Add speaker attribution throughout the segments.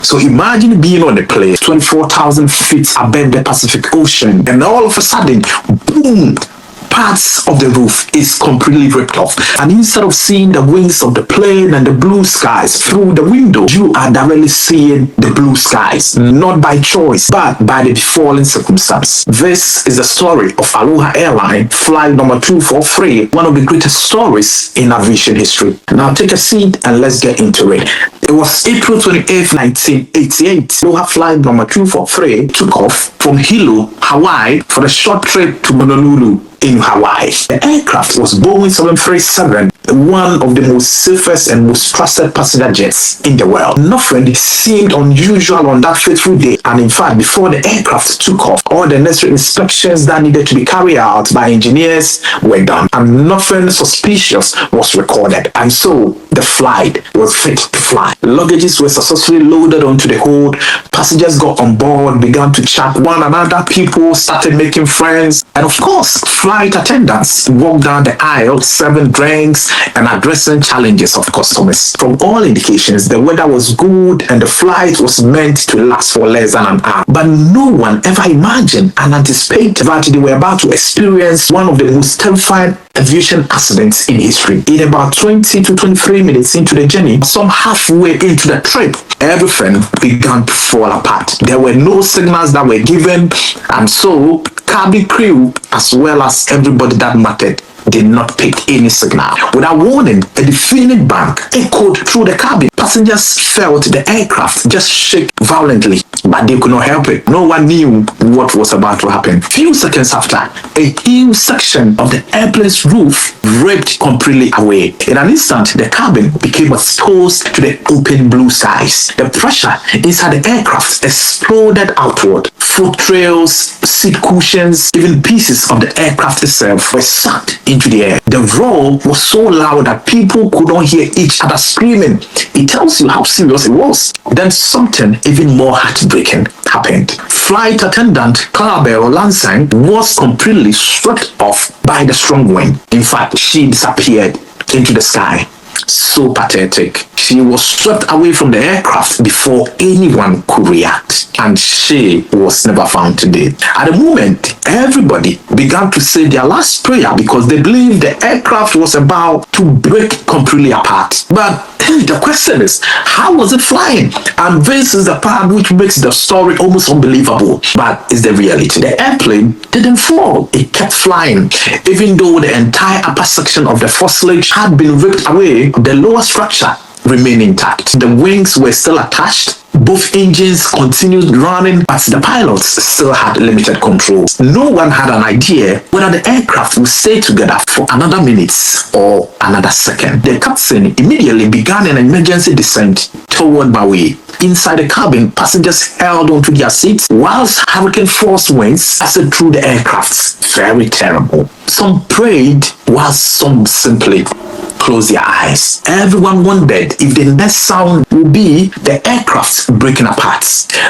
Speaker 1: So imagine being on a plane 24,000 feet above the Pacific Ocean, and all of a sudden, boom, parts of the roof is completely ripped off. And instead of seeing the wings of the plane and the blue skies through the window, you are directly seeing the blue skies, not by choice, but by the befallen circumstance. This is the story of Aloha Airlines Flight number 243, one of the greatest stories in aviation history. Now take a seat and let's get into it. It was April 28th, 1988. Aloha Flight number 243 took off from Hilo, Hawaii for a short trip to Honolulu in Hawaii. The aircraft was Boeing 737, one of the most safest and most trusted passenger jets in the world. Nothing seemed unusual on that fateful day, and in fact, before the aircraft took off, all the necessary inspections that needed to be carried out by engineers were done, and nothing suspicious was recorded. And so, the flight was fit to fly. Luggages were successfully loaded onto the hold, passengers got on board, began to chat one another, people started making friends, and of course, flight attendants walked down the aisle serving drinks and addressing challenges of customers. From all indications, the weather was good and the flight was meant to last for less than an hour. But no one ever imagined and anticipated that they were about to experience one of the most terrifying aviation accidents in history. In about 20 to 23 minutes into the journey, some halfway into the trip, everything began to fall apart. There were no signals that were given, and so cabin crew as well as everybody that mattered did not pick any signal. Without warning, a deafening bang echoed through the cabin. Passengers felt the aircraft just shake violently, but they could not help it. No one knew what was about to happen. Few seconds after, a huge section of the airplane's roof ripped completely away. In an instant, the cabin became exposed to the open blue skies. The pressure inside the aircraft exploded outward. Foot trails, seat cushions, even pieces of the aircraft itself were sucked into the air. The roar was so loud that people could not hear each other screaming. It tells you how serious it was. Then something even more heartbreaking happened. Flight attendant Clarabelle Lansing was completely swept off by the strong wind. In fact, she disappeared into the sky. So pathetic. She was swept away from the aircraft before anyone could react, and she was never found today. At the moment, everybody began to say their last prayer because they believed the aircraft was about to break completely apart. But the question is, how was it flying? And this is the part which makes the story almost unbelievable, but it's the reality. The airplane didn't fall. It kept flying. Even though the entire upper section of the fuselage had been ripped away, the lower structure remained intact. The wings were still attached. Both engines continued running, but the pilots still had limited control. No one had an idea whether the aircraft would stay together for another minute or another second. The captain immediately began an emergency descent toward Maui. Inside the cabin, passengers held onto their seats whilst hurricane force winds passed through the aircraft. Very terrible. Some prayed while some simply closed their eyes. Everyone wondered if the next sound would be the aircraft breaking apart.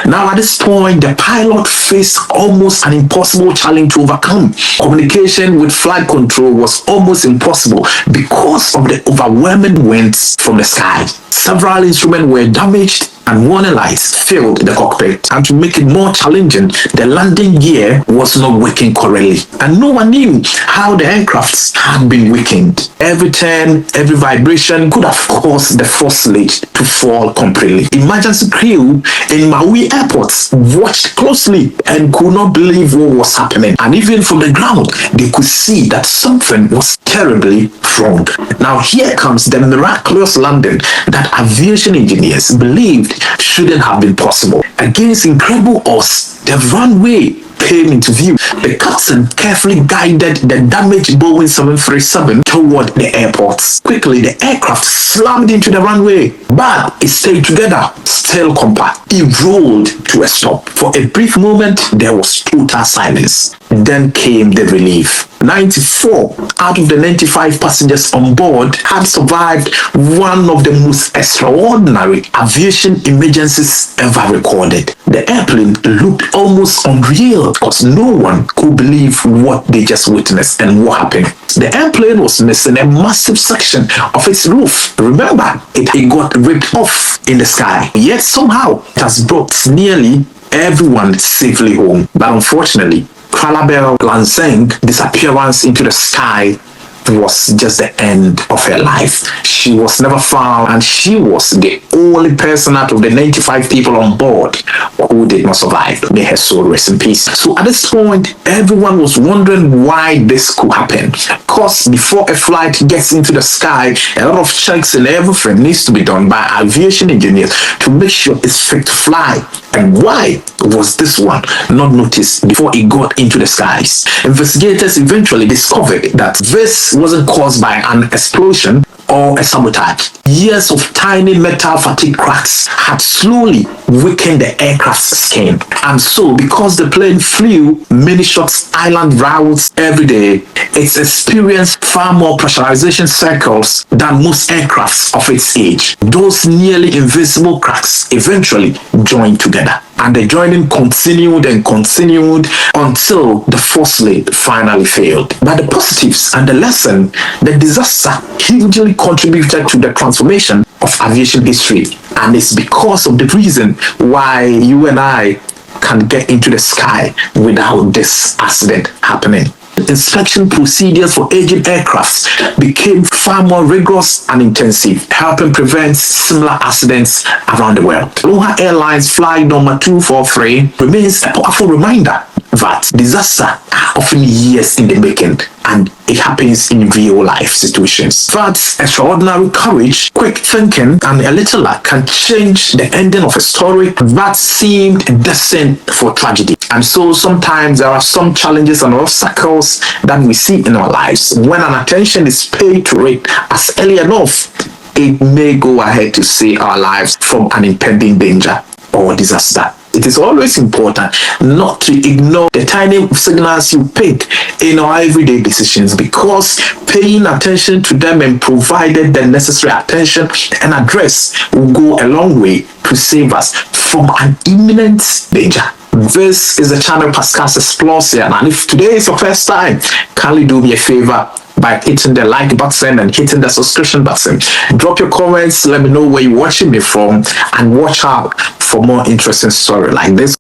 Speaker 1: Now at this point, the pilot faced almost an impossible challenge to overcome. Communication with flight control was almost impossible because of the overwhelming winds from the sky. Several instruments were damaged and warning lights filled the cockpit. And to make it more challenging, the landing gear was not working correctly. And no one knew how the aircraft had been weakened. Every turn, every vibration could have caused the fuselage to fall completely. Emergency crew in Maui Airport watched closely and could not believe what was happening. And even from the ground, they could see that something was terribly wrong. Now here comes the miraculous landing that aviation engineers believed shouldn't have been possible. Against incredible odds, the runway came into view. The captain carefully guided the damaged Boeing 737 toward the airport. Quickly, the aircraft slammed into the runway, but it stayed together, still compact. It rolled to a stop. For a brief moment, there was total silence. Then came the relief. 94 out of the 95 passengers on board had survived one of the most extraordinary aviation emergencies ever recorded. The airplane looked almost unreal because no one could believe what they just witnessed and what happened. The airplane was missing a massive section of its roof. Remember, it got ripped off in the sky. Yet somehow it has brought nearly everyone safely home. But unfortunately, Clarabelle Lansing's disappearance into the sky was just the end of her life. She was never found, and she was the only person out of the 95 people on board who did not survive. May her soul rest in peace. So at this point, everyone was wondering why this could happen. Because before a flight gets into the sky, a lot of checks and everything needs to be done by aviation engineers to make sure it's fit to fly. And why was this one not noticed before it got into the skies? Investigators eventually discovered that this wasn't caused by an explosion or a sabotage. Years of tiny metal fatigue cracks had slowly weakened the aircraft's skin. And so, because the plane flew many short island routes every day, it experienced far more pressurization cycles than most aircrafts of its age. Those nearly invisible cracks eventually joined together. And the joining continued and continued until the force-lid finally failed. But the positives and the lesson, the disaster hugely contributed to the transformation of aviation history. And it's because of the reason why you and I can get into the sky without this accident happening. Inspection procedures for aging aircrafts became far more rigorous and intensive, helping prevent similar accidents around the world. Aloha Airlines Flight number 243 remains a powerful reminder that disasters are often years in the making, and it happens in real life situations. But extraordinary courage, quick thinking, and a little luck can change the ending of a story that seemed destined for tragedy. And so sometimes there are some challenges and obstacles that we see in our lives. When an attention is paid to it as early enough, it may go ahead to save our lives from an impending danger or disaster. It is always important not to ignore the tiny signals you pick in our everyday decisions, because paying attention to them and provided the necessary attention and address will go a long way to save us from an imminent danger. This is the channel Pascal's Explosion, and if today is your first time, kindly do me a favor by hitting the like button and hitting the subscription button. Drop your comments, let me know where you're watching me from, and watch out for more interesting stories like this.